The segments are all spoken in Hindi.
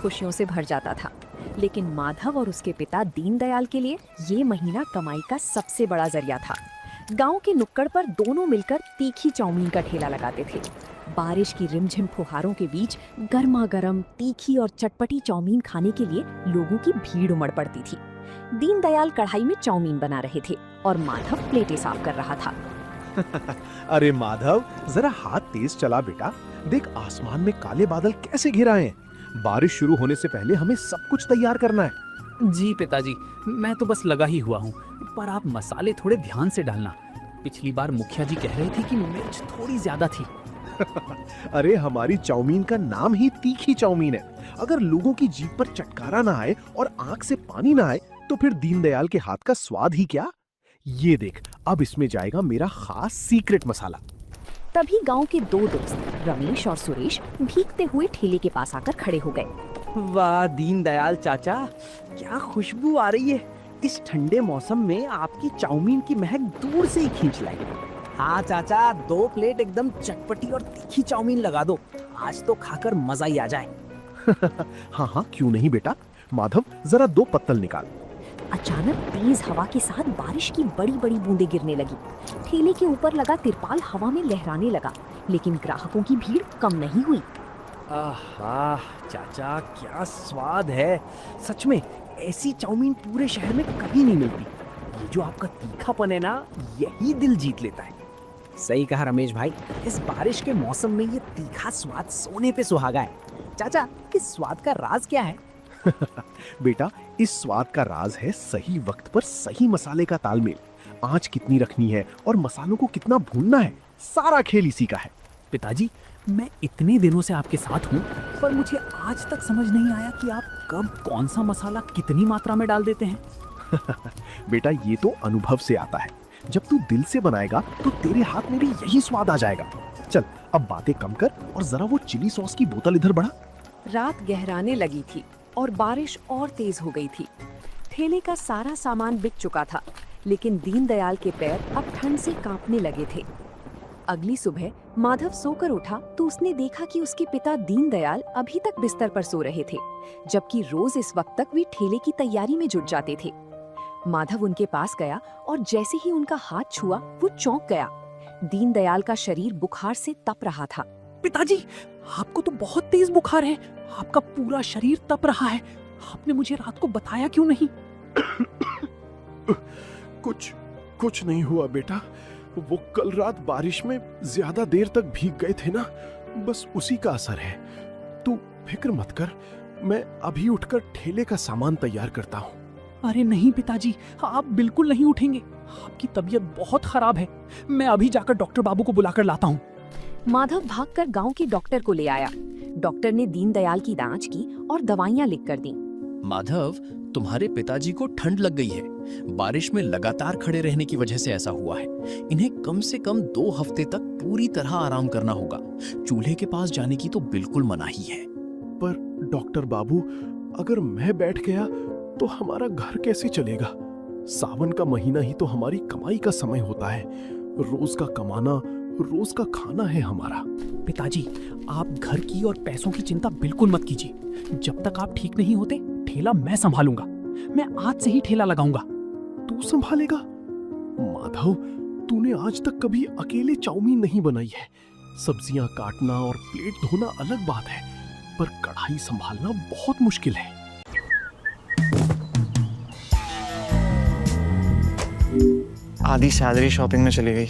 खुशियों से भर जाता था। लेकिन माधव और उसके पिता दीनदयाल के लिए ये महीना कमाई का सबसे बड़ा जरिया था। गांव के नुक्कड़ पर दोनों मिलकर तीखी चाउमीन का ठेला लगाते थे। बारिश की रिमझिम फुहारों के बीच गर्मा गर्म तीखी और चटपटी चाउमीन खाने के लिए लोगों की भीड़ उमड़ पड़ती थी। दीनदयाल कढ़ाई में चाउमीन बना रहे थे और माधव प्लेटें साफ कर रहा था। अरे माधव, जरा हाथ तेज चला बेटा। देख आसमान में काले बादल कैसे घिर आए हैं। बारिश शुरू होने से पहले हमें सब कुछ तैयार करना है। जी पिताजी, मैं तो बस लगा ही हुआ हूँ, पर आप मसाले थोड़े ध्यान से डालना। पिछली बार मुखिया जी कह रहे थे कि मिर्च थोड़ी ज्यादा थी। अरे हमारी चाउमीन का नाम ही तीखी चाउमीन है। अगर लोगों की जीभ पर चटकारा ना आए और आंख से पानी ना आए तो फिर दीनदयाल के हाथ का स्वाद ही क्या। ये देख, अब इसमें जाएगा मेरा खास सीक्रेट मसाला। तभी गांव के दो दोस्त रमेश और सुरेश भीगते हुए ठेले के पास आकर खड़े हो गए। वाह दीनदयाल चाचा, क्या खुशबू आ रही है। इस ठंडे मौसम में आपकी चाउमीन की महक दूर से ही खींच लाई। हाँ चाचा, 2 प्लेट एकदम चटपटी और तीखी चाउमीन लगा दो। आज तो खाकर मजा ही आ जाए। हाँ हाँ, क्यों नहीं बेटा। माधव, जरा 2 पत्तल निकाल। अचानक तेज हवा के साथ बारिश की बड़ी बड़ी बूंदें गिरने लगी। ठेले के ऊपर लगा तिरपाल हवा में लहराने लगा, लेकिन ग्राहकों की भीड़ कम नहीं हुई। आहा चाचा, क्या स्वाद है। सच में ऐसी चाउमीन पूरे शहर में कभी नहीं मिलती। ये जो आपका तीखापन है ना, यही दिल जीत लेता है। सही कहा रमेश भाई, इस बारिश के मौसम में ये तीखा स्वाद सोने पे सुहागा है। चाचा, इस स्वाद का राज क्या है? बेटा, इस स्वाद का राज है सही वक्त पर सही मसाले का तालमेल। आंच कितनी रखनी है और मसालों को कितना भूनना है, सारा खेल इसी का है। पिताजी, मैं इतने दिनों से आपके साथ हूँ, पर मुझे आज तक समझ नहीं आया कि आप कब कौन सा मसाला कितनी मात्रा में डाल देते हैं। बेटा, ये तो अनुभव से आता है। जब तू दिल से बनाएगा तो तेरे हाथ में भी यही स्वाद आ जाएगा। चल, अब बातें कम कर और जरा वो चिली सॉस की बोतल इधर बढ़ा। रात गहराने लगी थी और बारिश और तेज हो गई थी। ठेले का सारा सामान बिक चुका था, लेकिन दीनदयाल के पैर अब ठंड से कांपने लगे थे। अगली सुबह माधव सोकर उठा तो उसने देखा कि उसके पिता दीनदयाल अभी तक बिस्तर पर सो रहे थे, जबकि रोज इस वक्त तक वे ठेले की तैयारी में जुट जाते थे। माधव उनके पास गया और जैसे ही उनका हाथ छुआ वो चौंक गया। दीनदयाल का शरीर बुखार से तप रहा था। पिताजी, आपको तो बहुत तेज बुखार है। आपका पूरा शरीर तप रहा है। आपने मुझे रात को बताया क्यों नहीं? कुछ नहीं हुआ बेटा। वो कल रात बारिश में ज्यादा देर तक भीग गए थे ना, बस उसी का असर है। तू फिक्र मत कर, मैं अभी उठकर ठेले का सामान तैयार करता हूँ। अरे नहीं पिताजी, आप बिल्कुल नहीं उठेंगे। आपकी तबीयत बहुत खराब है। मैं अभी जाकर डॉक्टर बाबू को बुलाकर लाता हूँ। माधव भागकर गांव के डॉक्टर को ले आया। डॉक्टर ने दीनदयाल की जांच की और दवाइयां लिखकर दी। माधव, तुम्हारे पिताजी को ठंड लग गई है। बारिश में लगातार खड़े रहने की वजह से ऐसा हुआ है। इन्हें कम से कम 2 हफ्ते तक पूरी तरह आराम करना होगा। चूल्हे के पास जाने की तो बिल्कुल मनाही है। पर डॉक्टर बाबू, अगर मैं बैठ गया तो हमारा घर कैसे चलेगा? सावन का महीना ही तो हमारी कमाई का समय होता है। रोज का कमाना, रोज का खाना है हमारा। पिताजी, आप घर की और पैसों की चिंता बिल्कुल मत कीजिए। जब तक आप ठीक नहीं होते, ठेला मैं संभालूंगा। मैं आज से ही ठेला लगाऊंगा। तू संभालेगा? माधव, तूने आज तक कभी अकेले चाउमीन नहीं बनाई है। सब्जियां काटना और प्लेट धोना अलग बात है, पर कढ़ाई संभालना बहुत मुश्किल है। आधी सैलरी शॉपिंग में चली गई।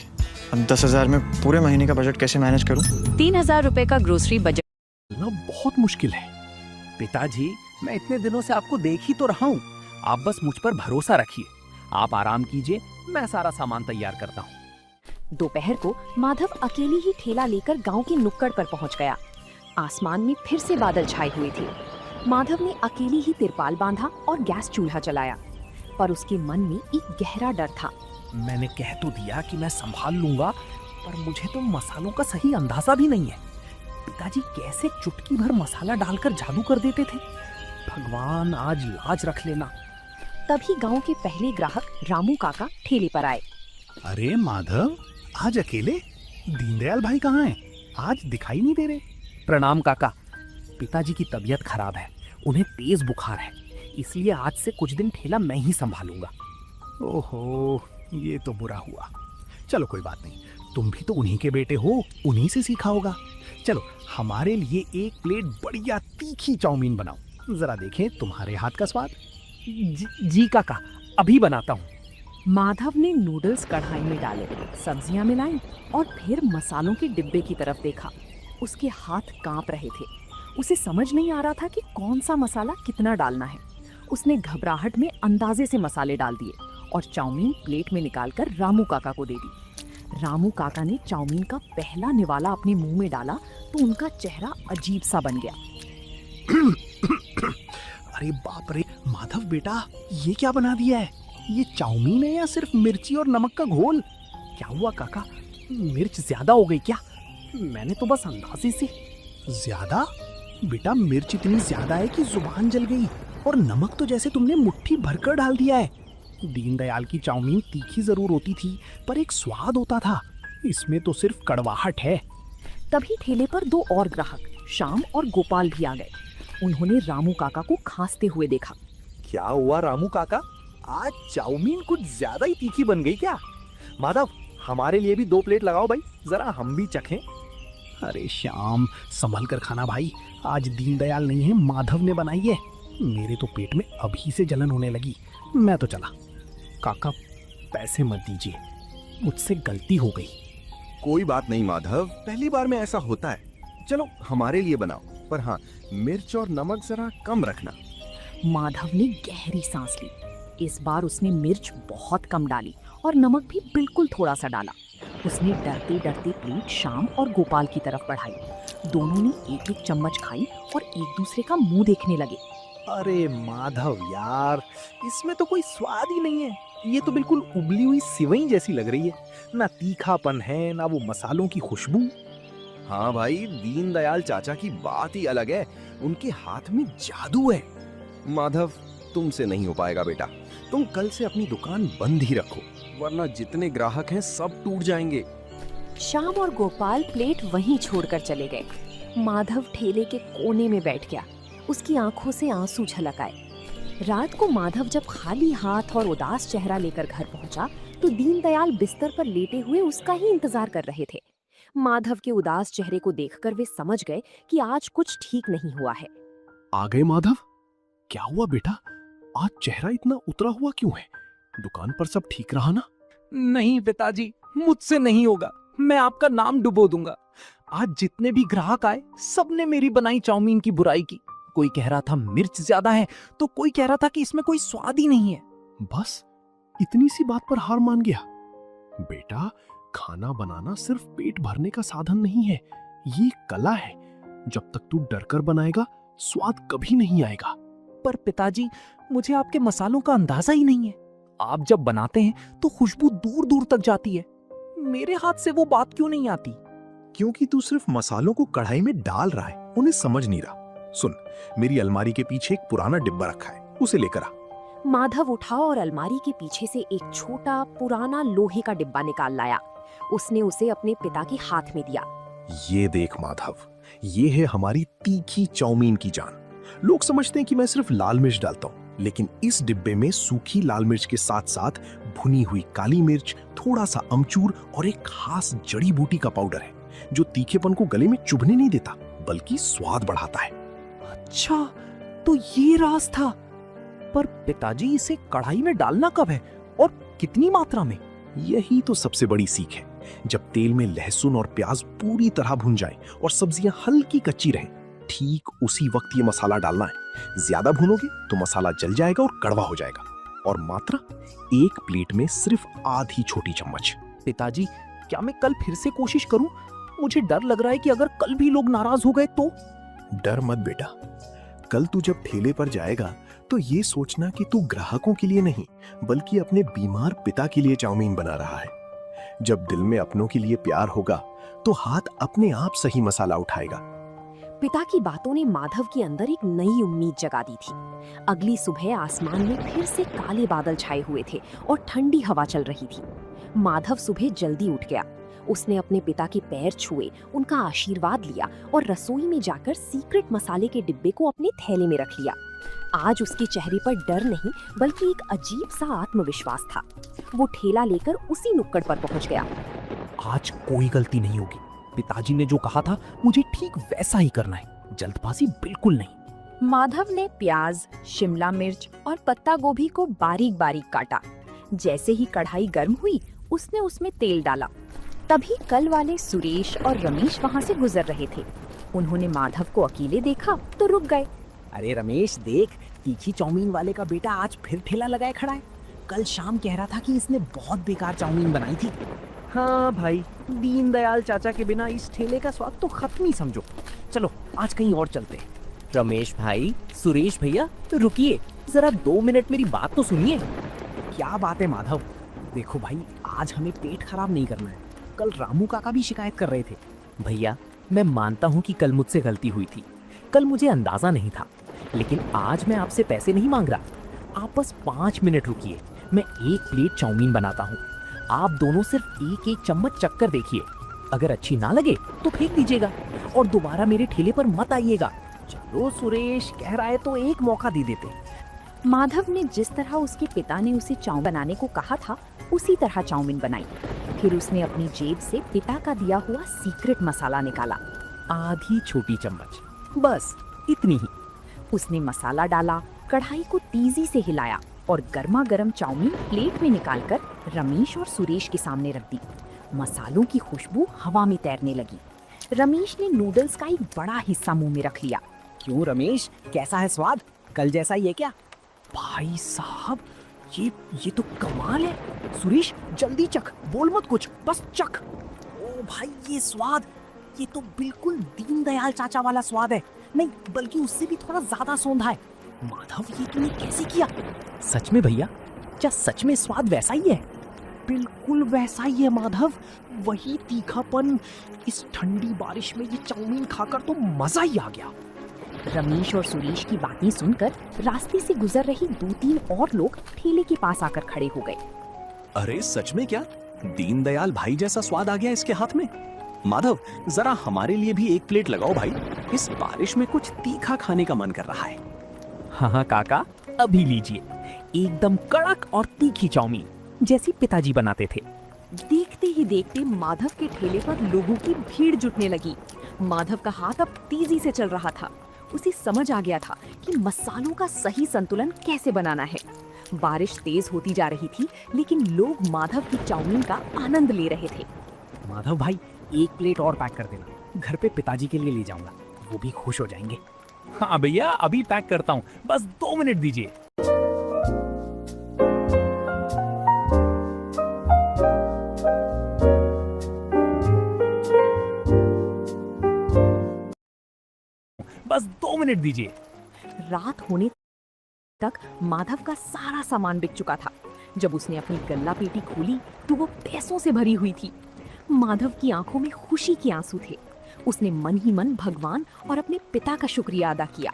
अब 10,000 में पूरे महीने का बजट कैसे मैनेज करूं? 3,000 रुपए का ग्रोसरी बजट ना बहुत मुश्किल है। पिताजी, मैं इतने दिनों से आपको देख ही तो रहा हूँ। आप बस मुझ पर भरोसा रखिए। आप आराम कीजिए, मैं सारा सामान तैयार करता हूँ। दोपहर को माधव अकेले ही ठेला लेकर गांव के नुक्कड़ पर पहुंच गया। आसमान में फिर से बादल छाए हुए थे। माधव ने अकेले ही तिरपाल बांधा और गैस चूल्हा जलाया, पर उसके मन में एक गहरा डर था। मैंने कह तो दिया कि मैं संभाल लूंगा, पर मुझे तो मसालों का सही अंदाजा भी नहीं है। पिताजी कैसे चुटकी भर मसाला डालकर जादू कर देते थे। भगवान, आज लाज रख लेना। तभी गांव के पहले ग्राहक रामू काका ठेले पर आए। अरे माधव, आज अकेले? दीनदयाल भाई कहाँ हैं? आज दिखाई नहीं दे रहे। प्रणाम काका। पिताजी की तबीयत खराब है, उन्हें तेज बुखार है, इसलिए आज से कुछ दिन ठेला मैं ही संभालूंगा। ओहो, ये तो बुरा हुआ। चलो कोई बात नहीं, तुम भी तो उन्हीं के बेटे हो, उन्हीं से सीखा होगा। चलो हमारे लिए एक प्लेट बढ़िया तीखी चाउमीन बनाओ, जरा देखें तुम्हारे हाथ का स्वाद। जी काका, अभी बनाता हूँ। माधव ने नूडल्स कढ़ाई में डाले, सब्जियां मिलाई और फिर मसालों के डिब्बे की तरफ देखा। उसके हाथ कांप रहे थे। उसे समझ नहीं आ रहा था कि कौन सा मसाला कितना डालना है। उसने घबराहट में अंदाजे से मसाले डाल दिए और चाउमीन प्लेट में निकालकर रामू काका को दे दी। रामू काका ने चाउमीन का पहला निवाला अपने मुंह में डाला तो उनका चेहरा अजीब सा बन गया। अरे बाप रे माधव बेटा, ये क्या बना दिया है? ये चाउमीन है या सिर्फ मिर्ची और नमक का घोल? क्या हुआ काका, मिर्च ज्यादा हो गई क्या? मैंने तो बस अंदाजे से। ज्यादा? बेटा मिर्च इतनी ज्यादा है कि जुबान जल गई, और नमक तो जैसे तुमने मुट्ठी भरकर डाल दिया है। दीनदयाल की चाउमीन तीखी जरूर होती थी, पर एक स्वाद होता था। इसमें तो सिर्फ कड़वाहट है। तभी ठेले पर दो और ग्राहक श्याम और गोपाल भी आ गए। उन्होंने रामू काका को खांसते हुए देखा। क्या हुआ रामू काका, आज चाउमीन कुछ ज्यादा ही तीखी बन गई क्या? माधव, हमारे लिए भी 2 प्लेट लगाओ भाई, जरा हम भी चखें। अरे श्याम, संभल कर खाना भाई, आज दीनदयाल नहीं है, माधव ने बनाई है। मेरे तो पेट में अभी से जलन होने लगी। मैं तो चला। काका पैसे मत दीजिए, मुझसे गलती हो गई। कोई बात नहीं माधव, पहली बार में ऐसा होता है। चलो हमारे लिए बनाओ, पर हाँ मिर्च और नमक जरा कम रखना। माधव ने गहरी सांस ली। इस बार उसने मिर्च बहुत कम डाली और नमक भी बिल्कुल थोड़ा सा डाला। उसने डरते डरते प्लेट श्याम और गोपाल की तरफ बढ़ाई। दोनों ने एक एक चम्मच खाई और एक दूसरे का मुंह देखने लगे। अरे माधव यार, इसमें तो कोई स्वाद ही नहीं है। ये तो बिल्कुल उबली हुई सिवई जैसी लग रही है। ना तीखापन है, ना वो मसालों की खुशबू। हाँ भाई, दीनदयाल चाचा की बात ही अलग है, उनके हाथ में जादू है। माधव, तुमसे नहीं हो पाएगा बेटा। तुम कल से अपनी दुकान बंद ही रखो, वरना जितने ग्राहक हैं सब टूट जाएंगे। श्याम और गोपाल प्लेट वहीं छोड़कर चले गए। माधव ठेले के कोने में बैठ गया। उसकी आंखों से आंसू झलक आए। रात को माधव जब खाली हाथ और उदास चेहरा लेकर घर पहुंचा तो दीनदयाल बिस्तर पर लेटे हुए उसका ही इंतजार कर रहे थे। माधव के उदास चेहरे को देखकर वे समझ गए कि आज कुछ ठीक नहीं हुआ है। आ गए माधव? क्या हुआ बेटा, आज चेहरा इतना उतरा हुआ क्यों है? दुकान पर सब ठीक रहा ना? नहीं पिताजी, मुझसे नहीं होगा। मैं आपका नाम डुबो दूंगा। आज जितने भी ग्राहक आए, सबने मेरी बनाई चाउमीन की बुराई की। कोई कह रहा था मिर्च ज्यादा है, तो कोई कह रहा था कि इसमें कोई स्वाद ही नहीं है। बस इतनी सी बात पर हार मान गया? बेटा, खाना बनाना सिर्फ पेट भरने का साधन नहीं है, ये कला है। जब तक तू डरकर बनाएगा, स्वाद कभी नहीं आएगा। पर पिताजी, मुझे आपके मसालों का अंदाजा ही नहीं है। आप जब बनाते हैं तो खुशबू दूर दूर तक जाती है। मेरे हाथ से वो बात क्यों नहीं आती? क्योंकि तू सिर्फ मसालों को कढ़ाई में डाल रहा है, उन्हें समझ नहीं रहा। सुन, मेरी अलमारी के पीछे एक पुराना डिब्बा रखा है, उसे लेकर आ। माधव उठा और अलमारी के पीछे से एक छोटा पुराना लोहे का डिब्बा निकाल लाया। उसने उसे अपने पिता के हाथ में दिया। ये देख माधव, ये है हमारी तीखी चाउमीन की जान। लोग समझते हैं कि मैं सिर्फ लाल मिर्च डालता हूँ, लेकिन इस डिब्बे में सूखी लाल मिर्च के साथ साथ भुनी हुई काली मिर्च, थोड़ा सा अमचूर और एक खास जड़ी बूटी का पाउडर है, जो तीखेपन को गले में चुभने नहीं देता, बल्कि स्वाद बढ़ाता है। अच्छा, तो ये राज था। पर पिताजी, इसे कढ़ाई में डालना कब है और कितनी मात्रा में? यही तो सबसे बड़ी सीख है। जब तेल में लहसुन और प्याज पूरी तरह भुन जाए और सब्जियां हल्की कच्ची रहें, ठीक उसी वक्त ये मसाला डालना है। ज्यादा भूनोगे तो मसाला जल जाएगा और कड़वा हो जाएगा। और मात्रा एक प्लेट में सिर्फ आधी छोटी चम्मच। पिताजी, क्या मैं कल फिर से कोशिश करूं? मुझे डर लग रहा है कि अगर कल भी लोग नाराज हो गए तो। डर मत बेटा, कल तू जब ठेले पर जाएगा तो ये सोचना कि तू ग्राहकों के लिए नहीं, बल्कि अपने बीमार पिता के लिए चाउमीन बना रहा है। जब दिल में अपनों के लिए प्यार होगा तो हाथ अपने आप सही मसाला उठाएगा। पिता की बातों ने माधव के अंदर एक नई उम्मीद जगा दी थी। अगली सुबह आसमान में फिर से काले बादल छाए हुए थे और ठंडी हवा चल रही थी। माधव सुबह जल्दी उठ गया। उसने अपने पिता के पैर छुए, उनका आशीर्वाद लिया और रसोई में जाकर सीक्रेट मसाले के डिब्बे को अपने थैले में रख लिया। आज उसके चेहरे पर डर नहीं बल्कि एक अजीब सा आत्मविश्वास था। वो ठेला लेकर उसी नुक्कड़ पर पहुंच गया। आज कोई गलती नहीं होगी। पिताजी ने जो कहा था मुझे ठीक वैसा ही करना है, जल्दबाजी बिल्कुल नहीं। माधव ने प्याज, शिमला मिर्च और पत्ता गोभी को बारीक बारीक काटा। जैसे ही कढ़ाई गर्म हुई उसने उसमें तेल डाला। तभी कल वाले सुरेश और रमेश वहां से गुजर रहे थे। उन्होंने माधव को अकेले देखा तो रुक गए। अरे रमेश देख, तीखी चाउमीन वाले का बेटा आज फिर ठेला लगाए खड़ा है। कल शाम कह रहा था कि इसने बहुत बेकार चाउमीन बनाई थी। हाँ भाई, दीनदयाल चाचा के बिना इस ठेले का स्वाद तो खत्म ही समझो। चलो आज कहीं और चलते हैं। रमेश भाई, सुरेश भैया, तो रुकिए, जरा 2 मिनट मेरी बात तो सुनिए। क्या बात है माधव? देखो भाई, आज हमें पेट खराब नहीं करना है। कल रामू काका भी शिकायत कर रहे थे। भैया, मैं मानता हूँ कि कल मुझसे गलती हुई थी। कल मुझे अंदाजा नहीं था, लेकिन आज मैं आपसे पैसे नहीं मांग रहा। आप बस 5 मिनट रुकिए, मैं 1 प्लेट चाउमीन बनाता हूँ। आप दोनों सिर्फ 1-1 चम्मच चक्कर देखिए। अगर अच्छी ना लगे तो फेंक दीजिएगा और दोबारा मेरे ठेले पर मत आइएगा। चलो सुरेश कह रहा है तो एक मौका दे देते। माधव ने जिस तरह उसके पिता ने उसे चाउमीन बनाने को कहा था उसी तरह चाउमीन बनाई। फिर उसने अपनी जेब से पिता का दिया हुआ सीक्रेट मसाला निकाला। आधी छोटी चम्मच, बस इतनी ही। उसने मसाला डाला, कढ़ाई को तेजी से हिलाया और गर्मा गर्म चाउमीन प्लेट में निकालकर रमेश और सुरेश के सामने रख दी। मसालों की खुशबू हवा में तैरने लगी। रमेश ने नूडल्स का एक बड़ा हिस्सा मुंह में रख लिया। क्यों रमेश, कैसा है स्वाद? कल जैसा ही है क्या? भाई साहब, ये तो कमाल है। सुरेश जल्दी चख, बोल मत कुछ, बस चख। ओ भाई, ये स्वाद, ये तो बिल्कुल दीनदयाल चाचा वाला स्वाद है। नहीं, बल्कि उससे भी थोड़ा ज्यादा सौंधा है। माधव, ये तूने कैसे किया? सच में भैया? क्या सच में स्वाद वैसा ही है? बिल्कुल वैसा ही है माधव, वही तीखापन। इस ठंडी बारिश में ये चाउमीन खाकर तो मजा ही आ गया। रमेश और सुरेश की बातें सुनकर रास्ते से गुजर रही 2-3 और लोग ठेले के पास आकर खड़े हो गए। अरे सच में क्या दीनदयाल भाई जैसा स्वाद आ गया इसके हाथ में? माधव, जरा हमारे लिए भी 1 प्लेट लगाओ भाई। इस बारिश में कुछ तीखा खाने का मन कर रहा है। हाँ काका, अभी लीजिए। एकदम कड़क और तीखी चाउमीन जैसी पिताजी बनाते थे। देखते ही देखते माधव के ठेले पर लोगों की भीड़ जुटने लगी। माधव का हाथ अब तेजी से चल रहा था। उसे समझ आ गया था कि मसालों का सही संतुलन कैसे बनाना है। बारिश तेज होती जा रही थी, लेकिन लोग माधव की चाउमीन का आनंद ले रहे थे। माधव भाई, 1 प्लेट और पैक कर देना, घर पे पिताजी के लिए ले जाऊंगा, वो भी खुश हो जाएंगे। हाँ भैया, अभी पैक करता हूँ, बस 2 मिनट दीजिए। बस 2 मिनट दीजिए। रात होने तक माधव का सारा सामान बिक चुका था। जब उसने अपनी गल्ला पेटी खोली तो वो पैसों से भरी हुई थी। माधव की आंखों में खुशी के आंसू थे। उसने मन ही मन भगवान और अपने पिता का शुक्रिया अदा किया।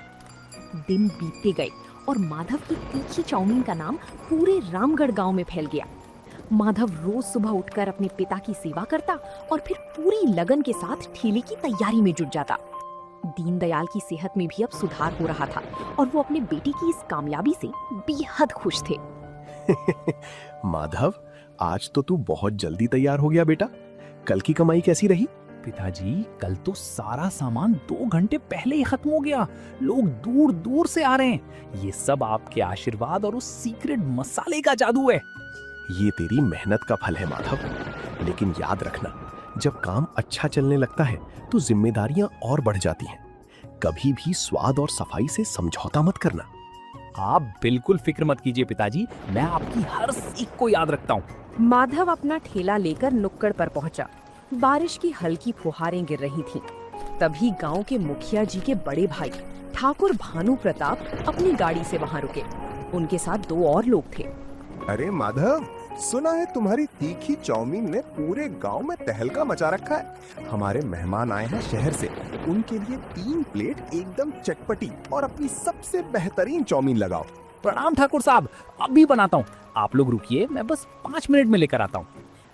दिन बीतते गए और माधव की तीखी चाउमीन का नाम पूरे रामगढ़ गांव में फैल गया। माधव रोज सुबह उठकर अपने पिता की सेवा करता और फिर पूरी लगन के साथ ठेले की तैयारी में जुट जाता। दीनदयाल की सेहत में भी अब सुधार हो रहा था और वो अपने बेटे की इस कामयाबी से बेहद खुश थे। माधव, आज तो तू बहुत जल्दी तैयार हो गया बेटा। कल की कमाई कैसी रही? पिताजी, कल तो सारा सामान 2 घंटे पहले ही खत्म हो गया। लोग दूर दूर से आ रहे हैं। ये सब आपके आशीर्वाद और उस सीक्रेट मसाले का जादू है। ये तेरी मेहनत का फल है माधव। लेकिन याद रखना, जब काम अच्छा चलने लगता है तो जिम्मेदारियां और बढ़ जाती हैं। कभी भी स्वाद और सफाई से समझौता मत करना। आप बिल्कुल फिक्र मत कीजिए पिताजी, मैं आपकी हर सीख को याद रखता हूँ। माधव अपना ठेला लेकर नुक्कड़ पर पहुंचा। बारिश की हल्की फुहारें गिर रही थीं। तभी गांव के मुखिया जी के बड़े भाई ठाकुर भानु प्रताप अपनी गाड़ी से वहां रुके। उनके साथ 2 और लोग थे। अरे माधव, सुना है तुम्हारी तीखी चाउमीन ने पूरे गांव में तहलका मचा रखा है। हमारे मेहमान आए हैं शहर से, उनके लिए 3 प्लेट एकदम चटपटी और अपनी सबसे बेहतरीन चाउमीन लगाओ। प्रणाम ठाकुर साहब, अभी बनाता हूँ। आप लोग रुकिए, मैं बस 5 मिनट में लेकर आता हूँ।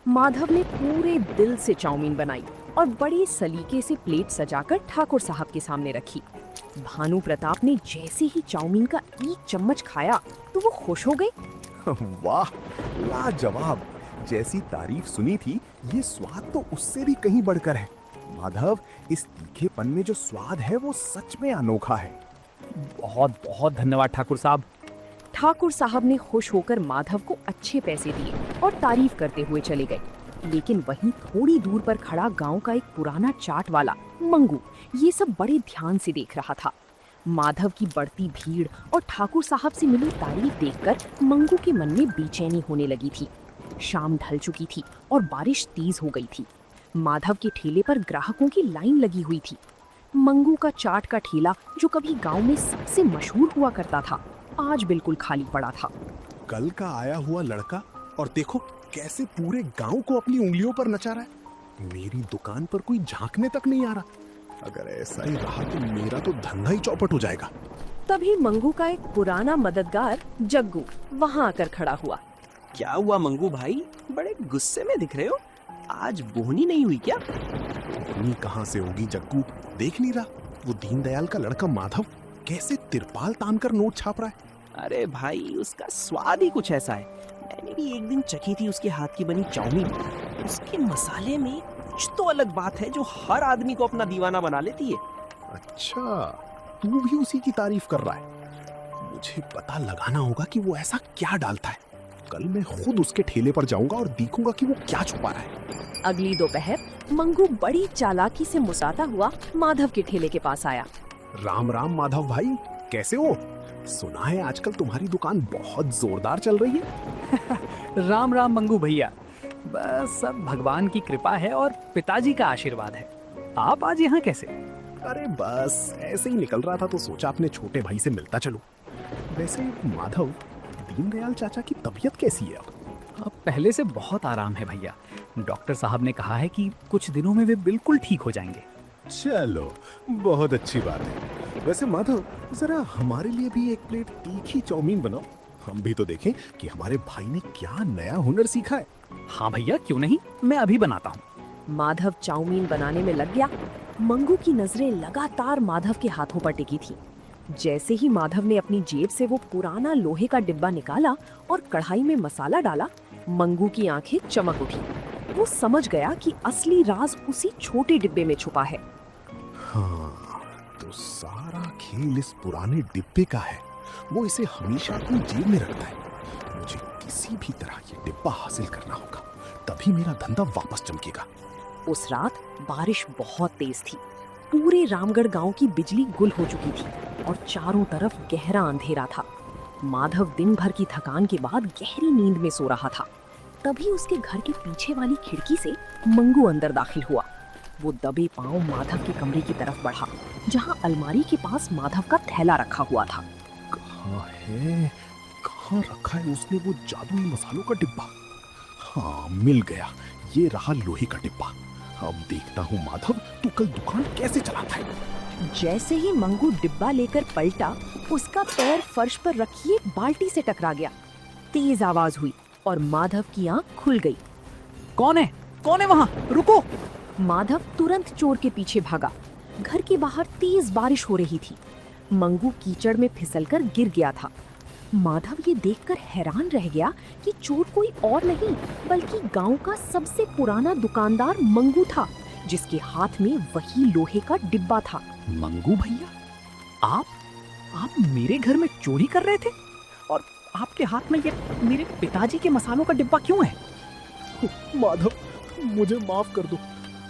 माधव ने पूरे दिल से चाउमीन बनाई और बड़ी सलीके से प्लेट सजाकर ठाकुर साहब के सामने रखी। भानु प्रताप ने जैसे ही चाउमीन का एक चम्मच खाया तो वो खुश हो गए। वाह, लाजवाब। जैसी तारीफ सुनी थी, ये स्वाद तो उससे भी कहीं बढ़कर है। माधव, इस तीखेपन में जो स्वाद है वो सच में अनोखा है। बहुत बहुत धन्यवाद ठाकुर साहब। ठाकुर साहब ने खुश होकर माधव को अच्छे पैसे दिए और तारीफ करते हुए चले गए। लेकिन वहीं थोड़ी दूर पर खड़ा गांव का एक पुराना चाट वाला मंगू ये सब बड़े ध्यान से देख रहा था। माधव की बढ़ती भीड़ और ठाकुर साहब से मिली तारीफ देखकर मंगू के मन में बेचैनी होने लगी थी। शाम ढल चुकी थी और बारिश तेज हो गई थी। माधव के ठेले पर ग्राहकों की लाइन लगी हुई थी। मंगू का चाट का ठेला, जो कभी गांव में सबसे मशहूर हुआ करता था, आज बिल्कुल खाली पड़ा था। कल का आया हुआ लड़का, और देखो कैसे पूरे गांव को अपनी उंगलियों पर नचा रहा है। मेरी दुकान पर कोई झांकने तक नहीं आ रहा। अगर ऐसा ही रहा तो मेरा तो धंधा ही चौपट हो जाएगा। तभी मंगू का एक पुराना मददगार जग्गू वहां आकर खड़ा हुआ। क्या हुआ मंगू भाई, बड़े गुस्से में दिख रहे हो? आज बोहनी नहीं हुई क्या? बोहनी कहाँ से होगी जग्गू? देख नहीं रहा वो दीनदयाल का लड़का माधव कैसे तिरपाल तानकर नोट छाप रहा है। अरे भाई, उसका स्वाद ही कुछ ऐसा है। मैंने भी एक दिन चखी थी उसके हाथ की बनी चाउमीन। उसके मसाले में कुछ तो अलग बात है जो हर आदमी को अपना दीवाना बना लेती है। अच्छा, तू भी उसी की तारीफ कर रहा है। मुझे पता लगाना होगा कि वो ऐसा क्या डालता है। कल मैं खुद उसके ठेले पर जाऊंगा और देखूंगा कि वो क्या छुपा रहा है। अगली दोपहर मंगू बड़ी चालाकी से मुस्कुराता हुआ माधव के ठेले के पास आया। राम राम माधव भाई, कैसे हो? सुना है आजकल तुम्हारी दुकान बहुत जोरदार चल रही है। राम राम मंगू भैया, बस सब भगवान की कृपा है और पिताजी का आशीर्वाद है। आप आज यहाँ कैसे? अरे बस ऐसे ही निकल रहा था तो सोचा अपने छोटे भाई से मिलता चलूं। वैसे माधव, दीनदयाल चाचा की तबीयत कैसी है अब? पहले से बहुत आराम है भैया। डॉक्टर साहब ने कहा है कि कुछ दिनों में वे बिल्कुल ठीक हो जाएंगे। चलो, बहुत अच्छी बात है। वैसे माधव, जरा हमारे लिए भी एक प्लेट तीखी चाउमीन बनाओ। हम भी तो देखें कि हमारे भाई ने क्या नया हुनर सीखा है। हाँ भैया, क्यों नहीं, मैं अभी बनाता हूँ। माधव चाउमीन बनाने में लग गया। मंगू की नजरें लगातार माधव के हाथों पर टिकी थी। जैसे ही माधव ने अपनी जेब से वो पुराना लोहे का डिब्बा निकाला और कढ़ाई में मसाला डाला, मंगू की आंखें चमक उठी। वो समझ गया कि असली राज उसी छोटे डिब्बे में छुपा है। हाँ, तो सारा खेल इस पुराने डिब्बे का है। वो इसे हमेशा अपनी जेब में रखता है। मुझे किसी भी तरह ये डिब्बा हासिल करना होगा, तभी मेरा धंधा वापस चमकेगा। उस रात बारिश बहुत तेज थी। पूरे रामगढ़ गांव की बिजली गुल हो चुकी थी और चारों तरफ गहरा अंधेरा था। माधव दिन भर की थकान के बाद गहरी नींद में सो रहा था। तभी उसके घर के पीछे वाली खिड़की से मंगू अंदर दाखिल हुआ। वो दबे पांव माधव के कमरे की तरफ बढ़ा, जहां अलमारी के पास माधव का थैला रखा हुआ था। कहाँ है? कहाँ रखा है उसने वो जादुई मसालों का डिब्बा? हाँ, मिल गया। ये रहा लोहे का डिब्बा। अब देखता हूँ माधव, तू कल दुकान कैसे चलाता है। जैसे ही मंगू डिब्बा लेकर पलटा, उसका पैर फर्श पर रखी एक बाल्टी से टकरा गया। तेज आवाज हुई और माधव की आंख खुल गई। कौन है? कौन है वहाँ? रुको! माधव तुरंत चोर के पीछे भागा। घर के बाहर तेज बारिश हो रही थी। मंगू कीचड़ में फिसलकर गिर गया था। माधव ये देखकर हैरान रह गया कि चोर कोई और नहीं बल्कि गांव का सबसे पुराना दुकानदार मंगू था, जिसके हाथ में वही लोहे का डिब्बा था। मंगू भैया, आप मेरे घर में चोरी कर रहे थे? और आपके हाथ में ये मेरे पिताजी के मसालों का डिब्बा क्यों है? माधव, मुझे माफ कर दो।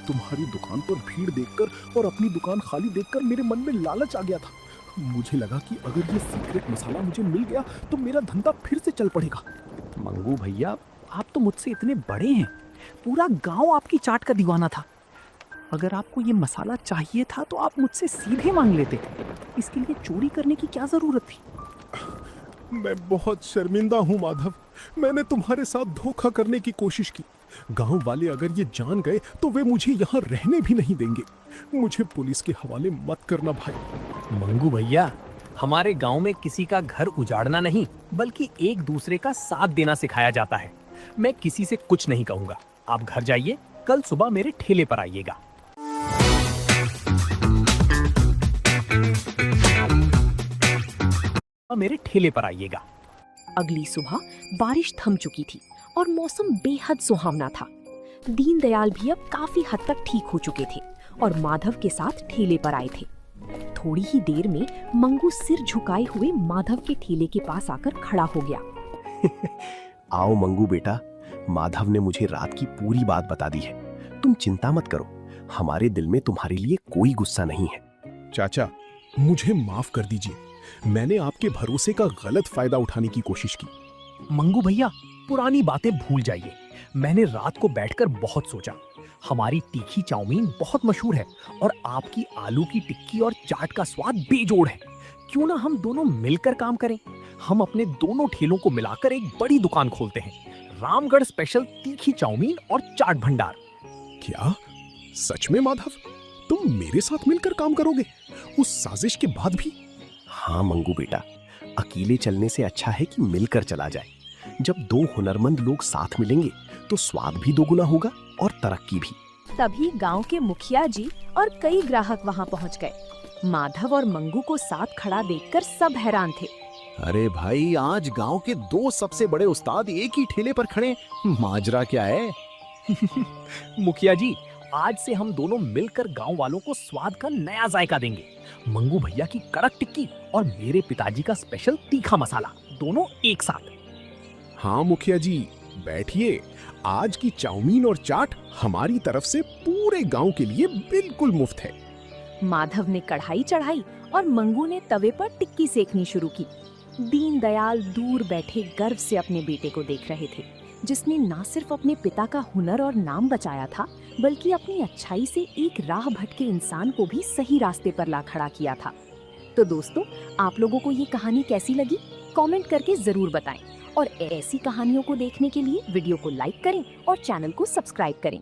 तुम्हारी दुकान पर भीड़ देखकर और अपनी दुकान खाली देखकर मेरे मन में लालच आ गया था। मुझे लगा कि अगर ये सीक्रेट मसाला मुझे मिल गया तो मेरा धंधा फिर से चल पड़ेगा। मंगू भैया, आप तो मुझसे इतने बड़े हैं। पूरा गांव आपकी चाट का दीवाना था। अगर आपको ये मसाला चाहिए था तो आप मुझसे सीधे मांग लेते। इसके लिए चोरी करने की क्या जरूरत थी? मैं बहुत शर्मिंदा हूँ माधव। मैंने तुम्हारे साथ धोखा करने की कोशिश की। गांव वाले अगर ये जान गए तो वे मुझे यहाँ रहने भी नहीं देंगे। मुझे पुलिस के हवाले मत करना भाई। मंगू भैया, हमारे गांव में किसी का घर उजाड़ना नहीं बल्कि एक दूसरे का साथ देना सिखाया जाता है। मैं किसी से कुछ नहीं कहूंगा। आप घर जाइए, कल सुबह मेरे ठेले पर आइएगा। मेरे ठेले पर आइएगा। अगली सुबह बारिश थम चुकी थी और मौसम बेहद सुहावना था। दीनदयाल भी अब काफी हद तक ठीक हो चुके थे और माधव के साथ ठेले पर आए थे। थोड़ी ही देर में मंगू सिर झुकाए हुए माधव के ठेले के पास आकर खड़ा हो गया। आओ मंगू बेटा, माधव ने मुझे रात की पूरी बात बता दी है। तुम चिंता मत करो, हमारे दिल में तुम्हारे लिए कोई गुस्सा नहीं है। चाचा, मुझे माफ कर दीजिए, मैंने आपके भरोसे का गलत फायदा उठाने की कोशिश की। मंगू भैया, पुरानी बातें भूल जाइए। मैंने रात को बैठकर बहुत सोचा। हमारी तीखी चाउमीन बहुत मशहूर है और आपकी आलू की टिक्की और चाट का स्वाद बेजोड़ है। क्यों ना हम दोनों मिलकर काम करें? हम अपने दोनों ठेलों को मिलाकर एक बड़ी दुकान खोलते हैं, रामगढ़ स्पेशल तीखी चाउमीन और चाट भंडार। क्या सच में माधव, तुम मेरे साथ मिलकर काम करोगे उस साजिश के बाद भी? हाँ मंगू बेटा, अकेले चलने से अच्छा है कि मिलकर चला जाए। जब दो हुनरमंद लोग साथ मिलेंगे तो स्वाद भी दोगुना होगा और तरक्की भी। तभी गांव के मुखिया जी और कई ग्राहक वहां पहुंच गए। माधव और मंगू को साथ खड़ा देखकर सब हैरान थे। अरे भाई, आज गांव के दो सबसे बड़े उस्ताद एक ही ठेले पर खड़े, माजरा क्या है? मुखिया जी, आज से हम दोनों मिलकर गांव वालों को स्वाद का नया जायका देंगे। मंगू भैया की कड़क टिक्की और मेरे पिताजी का स्पेशल तीखा मसाला, दोनों एक साथ। हाँ मुखिया जी, बैठिए। आज की चाउमीन और चाट हमारी तरफ से पूरे गांव के लिए बिल्कुल मुफ्त है। माधव ने कढ़ाई चढ़ाई और मंगू ने तवे पर टिक्की सेकनी शुरू की। दीनदयाल दूर बैठे गर्व से अपने बेटे को देख रहे थे, जिसने ना सिर्फ अपने पिता का हुनर और नाम बचाया था, बल्कि अपनी अच्छाई से एक राह भटके इंसान को भी सही रास्ते पर ला खड़ा किया था। तो दोस्तों, आप लोगों को ये कहानी कैसी लगी? कमेंट करके जरूर बताएं और ऐसी कहानियों को देखने के लिए वीडियो को लाइक करें और चैनल को सब्सक्राइब करें।